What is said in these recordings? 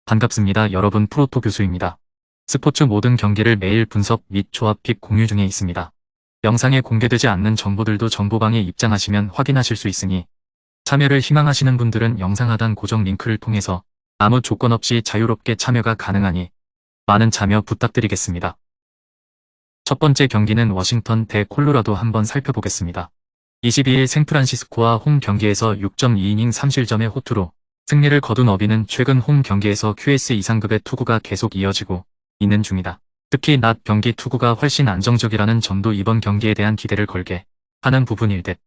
반갑습니다. 여러분, 프로토 교수입니다. 스포츠 모든 경기를 매일 분석 및 조합 픽 공유 중에 있습니다. 영상에 공개되지 않는 정보들도 정보방에 입장하시면 확인하실 수 있으니 참여를 희망하시는 분들은 영상 하단 고정 링크를 통해서 아무 조건 없이 자유롭게 참여가 가능하니 많은 참여 부탁드리겠습니다. 첫 번째 경기는 워싱턴 대 콜로라도 한번 살펴보겠습니다. 22일 샌프란시스코와 홈 경기에서 6.2이닝 3실점의 호투로 승리를 거둔 어비는 최근 홈 경기에서 QS 이상급의 투구가 계속 이어지고 있는 중이다. 특히 낮 경기 투구가 훨씬 안정적이라는 점도 이번 경기에 대한 기대를 걸게 하는 부분일 듯.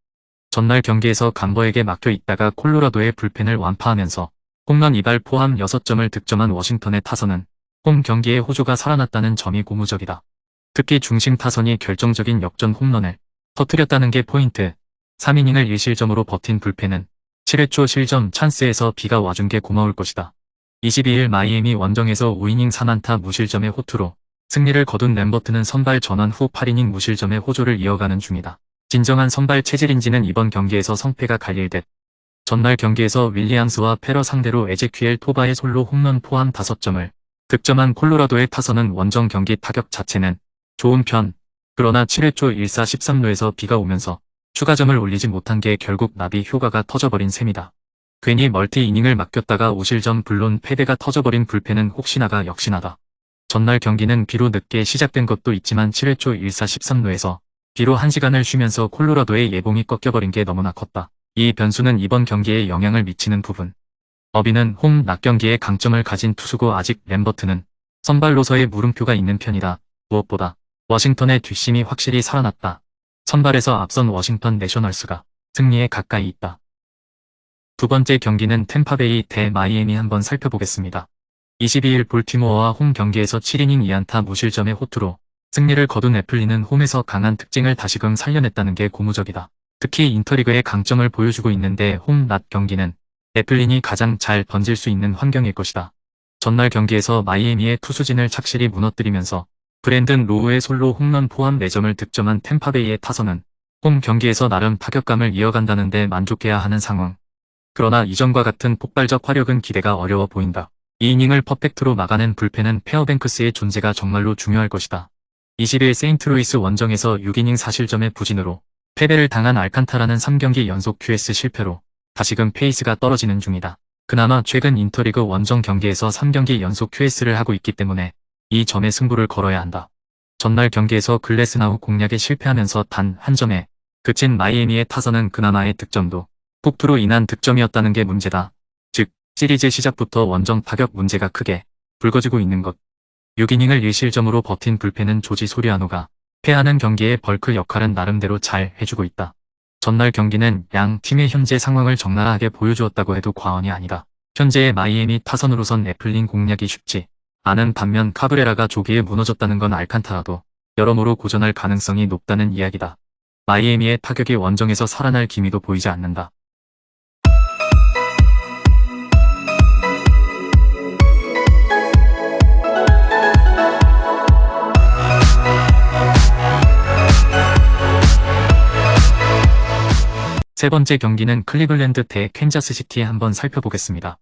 전날 경기에서 감버에게 막혀 있다가 콜로라도의 불펜을 완파하면서 홈런 2발 포함 6점을 득점한 워싱턴의 타선은 홈 경기에 호조가 살아났다는 점이 고무적이다. 특히 중심 타선이 결정적인 역전 홈런을 터뜨렸다는 게 포인트. 3이닝을 1실점으로 버틴 불펜은 7회 초 실점 찬스에서 비가 와준 게 고마울 것이다. 22일 마이애미 원정에서 5이닝 4안타 무실점의 호투로 승리를 거둔 램버트는 선발 전환 후 8이닝 무실점의 호조를 이어가는 중이다. 진정한 선발 체질인지는 이번 경기에서 성패가 갈릴 듯. 전날 경기에서 윌리엄스와 페러 상대로 에제퀴엘 토바의 솔로 홈런 포함 5점을 득점한 콜로라도의 타선은 원정 경기 타격 자체는 좋은 편. 그러나 7회 초 1사 13루에서 비가 오면서 추가점을 올리지 못한 게 결국 나비 효과가 터져버린 셈이다. 괜히 멀티 이닝을 맡겼다가 5실점 물론 패배가 터져버린 불펜은 혹시나가 역시나다. 전날 경기는 비로 늦게 시작된 것도 있지만 7회 초 1사 13루에서 비로 1시간을 쉬면서 콜로라도의 예봉이 꺾여버린 게 너무나 컸다. 이 변수는 이번 경기에 영향을 미치는 부분. 어비는 홈 낮 경기에 강점을 가진 투수고 아직 램버트는 선발로서의 물음표가 있는 편이다. 무엇보다 워싱턴의 뒷심이 확실히 살아났다. 선발에서 앞선 워싱턴 내셔널스가 승리에 가까이 있다. 두 번째 경기는 템파베이 대 마이애미 한번 살펴보겠습니다. 22일 볼티모어와 홈 경기에서 7이닝 2안타 무실점의 호투로 승리를 거둔 애플린은 홈에서 강한 특징을 다시금 살려냈다는 게 고무적이다. 특히 인터리그의 강점을 보여주고 있는데 홈 낮 경기는 애플린이 가장 잘 던질 수 있는 환경일 것이다. 전날 경기에서 마이애미의 투수진을 착실히 무너뜨리면서 브랜든 로우의 솔로 홈런 포함 4점을 득점한 템파베이의 타선은 홈 경기에서 나름 타격감을 이어간다는데 만족해야 하는 상황. 그러나 이전과 같은 폭발적 화력은 기대가 어려워 보인다. 이 이닝을 퍼펙트로 막아낸 불펜은 페어뱅크스의 존재가 정말로 중요할 것이다. 20일 세인트루이스 원정에서 6이닝 4실점의 부진으로 패배를 당한 알칸타라는 3경기 연속 QS 실패로 다시금 페이스가 떨어지는 중이다. 그나마 최근 인터리그 원정 경기에서 3경기 연속 QS를 하고 있기 때문에 이 점에 승부를 걸어야 한다. 전날 경기에서 글래스나우 공략에 실패하면서 단 한 점에 그친 마이애미의 타선은 그나마의 득점도 폭투로 인한 득점이었다는 게 문제다. 즉 시리즈 시작부터 원정 타격 문제가 크게 불거지고 있는 것. 6이닝을 1실점으로 버틴 불펜은 조지 소리아노가 패하는 경기의 벌크 역할은 나름대로 잘 해주고 있다. 전날 경기는 양 팀의 현재 상황을 적나라하게 보여주었다고 해도 과언이 아니다. 현재의 마이애미 타선으로선 애플린 공략이 쉽지 않은 반면 카브레라가 조기에 무너졌다는 건 알칸타라도 여러모로 고전할 가능성이 높다는 이야기다. 마이애미의 타격이 원정에서 살아날 기미도 보이지 않는다. 세 번째 경기는 클리블랜드 대 캔자스시티 한번 살펴보겠습니다.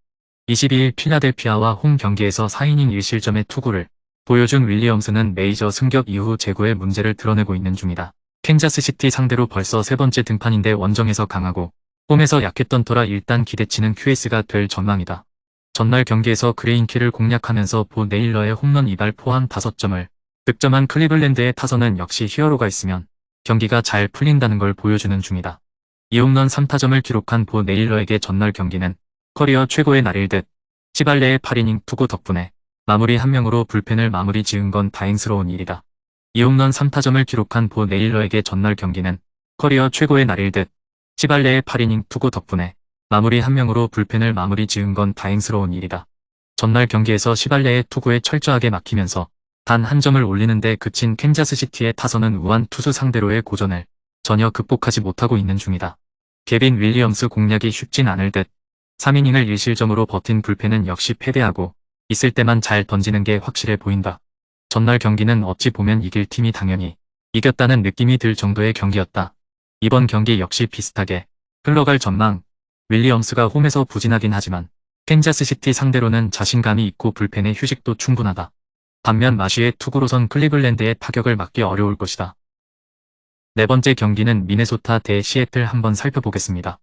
22일 필라델피아와 홈 경기에서 4이닝 1실점의 투구를 보여준 윌리엄스는 메이저 승격 이후 제구의 문제를 드러내고 있는 중이다. 캔자스시티 상대로 벌써 세 번째 등판인데 원정에서 강하고 홈에서 약했던 터라 일단 기대치는 QS가 될 전망이다. 전날 경기에서 그레인키를 공략하면서 보 네일러의 홈런 2발 포함 5점을 득점한 클리블랜드의 타선은 역시 히어로가 있으면 경기가 잘 풀린다는 걸 보여주는 중이다. 2홈런 3타점을 기록한 보 네일러에게 전날 경기는 커리어 최고의 날일 듯. 시발레의 8이닝 투구 덕분에 마무리 한 명으로 불펜을 마무리 지은 건 다행스러운 일이다. 2홈런 3타점을 기록한 보 네일러에게 전날 경기는 커리어 최고의 날일 듯. 시발레의 8이닝 투구 덕분에 마무리 한 명으로 불펜을 마무리 지은 건 다행스러운 일이다. 전날 경기에서 시발레의 투구에 철저하게 막히면서 단 한 점을 올리는데 그친 캔자스시티의 타선은 우한 투수 상대로의 고전을 전혀 극복하지 못하고 있는 중이다. 개빈 윌리엄스 공략이 쉽진 않을 듯. 3이닝을 1실점으로 버틴 불펜은 역시 패배하고 있을 때만 잘 던지는 게 확실해 보인다. 전날 경기는 어찌 보면 이길 팀이 당연히 이겼다는 느낌이 들 정도의 경기였다. 이번 경기 역시 비슷하게 흘러갈 전망. 윌리엄스가 홈에서 부진하긴 하지만 캔자스시티 상대로는 자신감이 있고 불펜의 휴식도 충분하다. 반면 마쉬의 투구로선 클리블랜드의 타격을 막기 어려울 것이다. 네 번째 경기는 미네소타 대 시애틀 한번 살펴보겠습니다.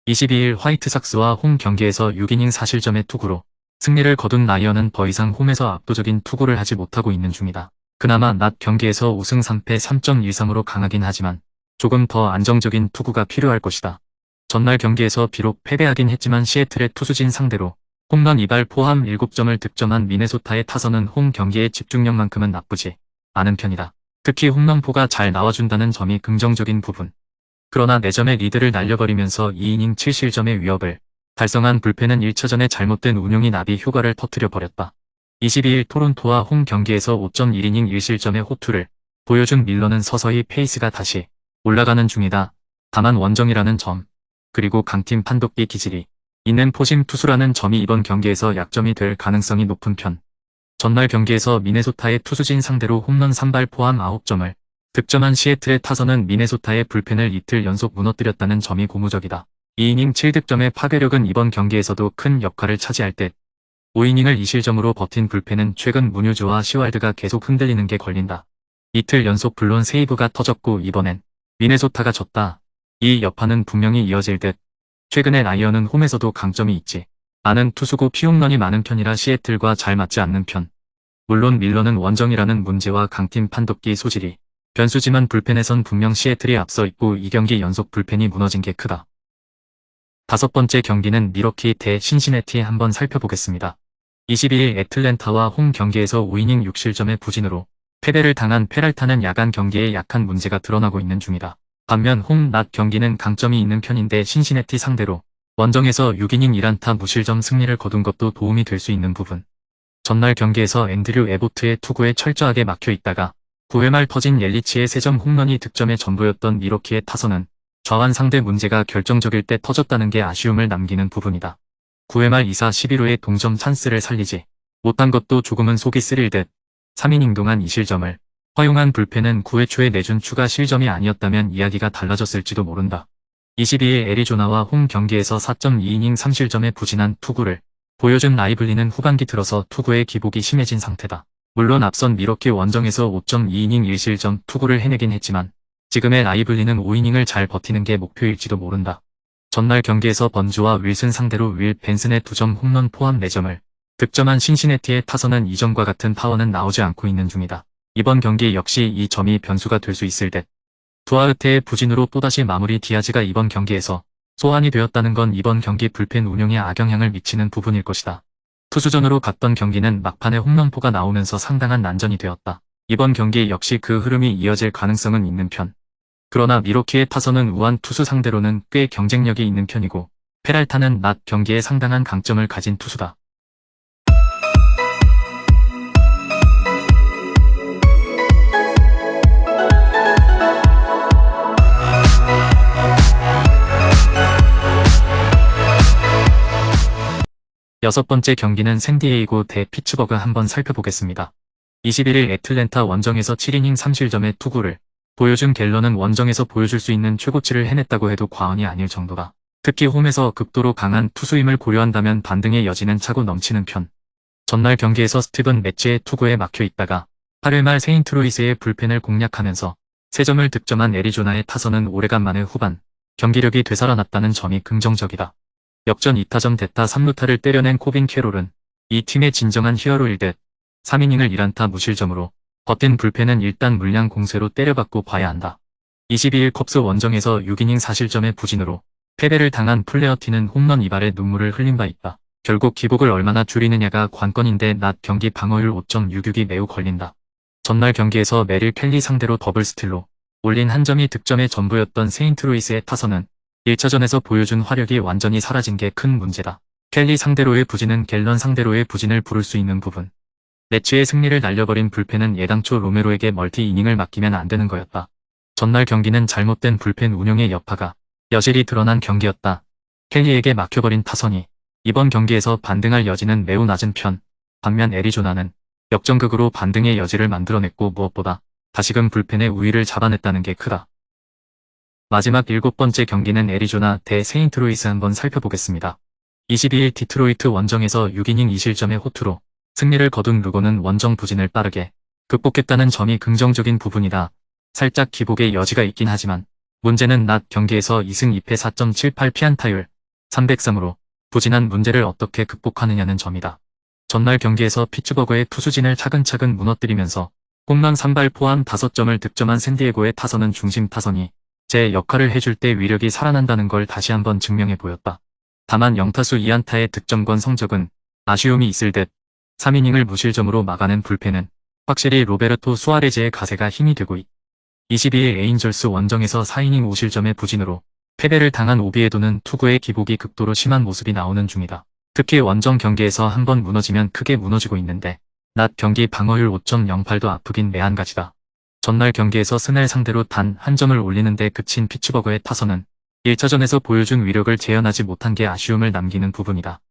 22일 화이트삭스와 홈 경기에서 6이닝 4실점의 투구로 승리를 거둔 라이언은 더 이상 홈에서 압도적인 투구를 하지 못하고 있는 중이다. 그나마 낮 경기에서 5승 3패 3.13으로 강하긴 하지만 조금 더 안정적인 투구가 필요할 것이다. 전날 경기에서 비록 패배하긴 했지만 시애틀의 투수진 상대로 홈런 2발 포함 7점을 득점한 미네소타의 타선은 홈 경기의 집중력만큼은 나쁘지 않은 편이다. 특히 홈런포가 잘 나와준다는 점이 긍정적인 부분. 그러나 4점의 리드를 날려버리면서 2이닝 7실점의 위협을 달성한 불펜은 1차전에 잘못된 운용이 나비 효과를 터뜨려버렸다. 22일 토론토와 홈 경기에서 5.1이닝 1실점의 호투를 보여준 밀러는 서서히 페이스가 다시 올라가는 중이다. 다만 원정이라는 점, 그리고 강팀 판독기 기질이 있는 포심 투수라는 점이 이번 경기에서 약점이 될 가능성이 높은 편. 전날 경기에서 미네소타의 투수진 상대로 홈런 3발 포함 9점을 득점한 시애틀의 타선은 미네소타의 불펜을 이틀 연속 무너뜨렸다는 점이 고무적이다. 2이닝 7득점의 파괴력은 이번 경기에서도 큰 역할을 차지할 듯 5이닝을 2실점으로 버틴 불펜은 최근 문유주와 시왈드가 계속 흔들리는 게 걸린다. 이틀 연속 블론 세이브가 터졌고 이번엔 미네소타가 졌다. 이 여파는 분명히 이어질 듯 최근에 라이언은 홈에서도 강점이 있지 않은 투수고 피홈런이 많은 편이라 시애틀과 잘 맞지 않는 편. 물론 밀러는 원정이라는 문제와 강팀 판독기 소질이 변수지만 불펜에선 분명 시애틀이 앞서 있고 이 경기 연속 불펜이 무너진 게 크다. 다섯 번째 경기는 미러키 대 신시내티 한번 살펴보겠습니다. 22일 애틀랜타와 홈 경기에서 5이닝 6실점의 부진으로 패배를 당한 페랄타는 야간 경기에 약한 문제가 드러나고 있는 중이다. 반면 홈 낮 경기는 강점이 있는 편인데 신시내티 상대로 원정에서 6이닝 1안타 무실점 승리를 거둔 것도 도움이 될 수 있는 부분. 전날 경기에서 앤드류 에보트의 투구에 철저하게 막혀 있다가 9회 말 터진 옐리치의 3점 홈런이 득점의 전부였던 미러키의 타선은 좌완 상대 문제가 결정적일 때 터졌다는 게 아쉬움을 남기는 부분이다. 9회 말 2사 11호의 동점 찬스를 살리지 못한 것도 조금은 속이 쓰릴 듯 3이닝 동안 2실점을 허용한 불펜은 9회 초에 내준 추가 실점이 아니었다면 이야기가 달라졌을지도 모른다. 22일 애리조나와 홈 경기에서 4.2이닝 3실점의 부진한 투구를 보여준 라이블리는 후반기 들어서 투구의 기복이 심해진 상태다. 물론 앞선 미러키 원정에서 5.2이닝 1실점 투구를 해내긴 했지만 지금의 라이블리는 5이닝을 잘 버티는 게 목표일지도 모른다. 전날 경기에서 번주와 윌슨 상대로 윌 벤슨의 2점 홈런 포함 4점을 득점한 신시내티의 타선은 이전과 같은 파워는 나오지 않고 있는 중이다. 이번 경기 역시 이 점이 변수가 될 수 있을 듯. 두아르테의 부진으로 또다시 마무리 디아즈가 이번 경기에서 소환이 되었다는 건 이번 경기 불펜 운용에 악영향을 미치는 부분일 것이다. 투수전으로 갔던 경기는 막판에 홈런포가 나오면서 상당한 난전이 되었다. 이번 경기 역시 그 흐름이 이어질 가능성은 있는 편. 그러나 미러키의 타선은 우한 투수 상대로는 꽤 경쟁력이 있는 편이고 페랄타는 낮 경기에 상당한 강점을 가진 투수다. 여섯 번째 경기는 샌디에이고 대 피츠버그 한번 살펴보겠습니다. 21일 애틀랜타 원정에서 7이닝 3실점의 투구를 보여준 갤런은 원정에서 보여줄 수 있는 최고치를 해냈다고 해도 과언이 아닐 정도다. 특히 홈에서 극도로 강한 투수임을 고려한다면 반등의 여지는 차고 넘치는 편. 전날 경기에서 스티븐 매치의 투구에 막혀 있다가 8회 말 세인트루이스의 불펜을 공략하면서 3점을 득점한 애리조나의 타선은 오래간만에 후반 경기력이 되살아났다는 점이 긍정적이다. 역전 2타점 대타 3루타를 때려낸 코빈 캐롤은 이 팀의 진정한 히어로일 듯 3이닝을 1안타 무실점으로 버틴 불펜은 일단 물량 공세로 때려받고 봐야 한다. 22일 컵스 원정에서 6이닝 4실점의 부진으로 패배를 당한 플레어티는 홈런 2발에 눈물을 흘린 바 있다. 결국 기복을 얼마나 줄이느냐가 관건인데 낮 경기 방어율 5.66이 매우 걸린다. 전날 경기에서 메릴 켈리 상대로 더블 스틸로 올린 한 점이 득점의 전부였던 세인트루이스의 타선은 1차전에서 보여준 화력이 완전히 사라진 게 큰 문제다. 켈리 상대로의 부진은 갤런 상대로의 부진을 부를 수 있는 부분. 레츠의 승리를 날려버린 불펜은 예당초 로메로에게 멀티 이닝을 맡기면 안 되는 거였다. 전날 경기는 잘못된 불펜 운영의 여파가 여실히 드러난 경기였다. 켈리에게 막혀버린 타선이 이번 경기에서 반등할 여지는 매우 낮은 편. 반면 애리조나는 역전극으로 반등의 여지를 만들어냈고 무엇보다 다시금 불펜의 우위를 잡아냈다는 게 크다. 마지막 7번째 경기는 애리조나 대 세인트루이스 한번 살펴보겠습니다. 22일 디트로이트 원정에서 6이닝 2실점의 호투로 승리를 거둔 루고는 원정 부진을 빠르게 극복했다는 점이 긍정적인 부분이다. 살짝 기복의 여지가 있긴 하지만 문제는 낮 경기에서 2승 2패 4.78 피안타율 303으로 부진한 문제를 어떻게 극복하느냐는 점이다. 전날 경기에서 피츠버그의 투수진을 차근차근 무너뜨리면서 홈런 3발 포함 5점을 득점한 샌디에고의 타선은 중심 타선이 제 역할을 해줄 때 위력이 살아난다는 걸 다시 한번 증명해 보였다. 다만 0타수 2안타의 득점권 성적은 아쉬움이 있을 듯 3이닝을 무실점으로 막아낸 불펜은 확실히 로베르토 수아레즈의 가세가 힘이 되고 22일 에인절스 원정에서 4이닝 5실점의 부진으로 패배를 당한 오비에도는 투구의 기복이 극도로 심한 모습이 나오는 중이다. 특히 원정 경기에서 한번 무너지면 크게 무너지고 있는데 낮 경기 방어율 5.08도 아프긴 매한가지다. 전날 경기에서 스넬 상대로 단 한 점을 올리는데 그친 피츠버그의 타선은 1차전에서 보여준 위력을 재현하지 못한 게 아쉬움을 남기는 부분이다.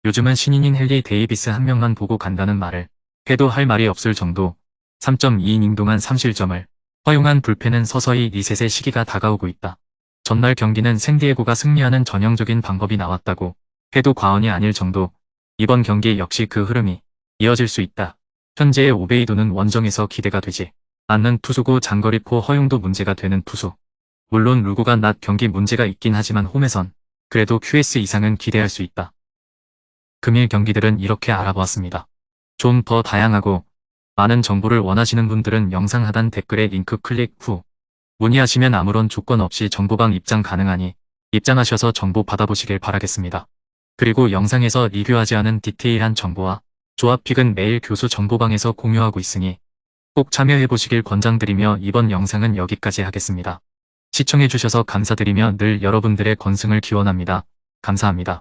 요즘은 신인인 헨리 데이비스 한 명만 보고 간다는 말을 해도 할 말이 없을 정도 3.2이닝 동안 3실점을 허용한 불펜은 서서히 리셋의 시기가 다가오고 있다. 전날 경기는 샌디에고가 승리하는 전형적인 방법이 나왔다고 해도 과언이 아닐 정도 이번 경기 역시 그 흐름이 이어질 수 있다. 현재의 오베이도는 원정에서 기대가 되지 않는 투수고 장거리포 허용도 문제가 되는 투수. 물론 루고가 낮 경기 문제가 있긴 하지만 홈에선 그래도 QS 이상은 기대할 수 있다. 금일 경기들은 이렇게 알아보았습니다. 좀 더 다양하고 많은 정보를 원하시는 분들은 영상 하단 댓글에 링크 클릭 후 문의하시면 아무런 조건 없이 정보방 입장 가능하니 입장하셔서 정보 받아보시길 바라겠습니다. 그리고 영상에서 리뷰하지 않은 디테일한 정보와 조합픽은 매일 교수 정보방에서 공유하고 있으니 꼭 참여해보시길 권장드리며 이번 영상은 여기까지 하겠습니다. 시청해주셔서 감사드리며 늘 여러분들의 건승을 기원합니다. 감사합니다.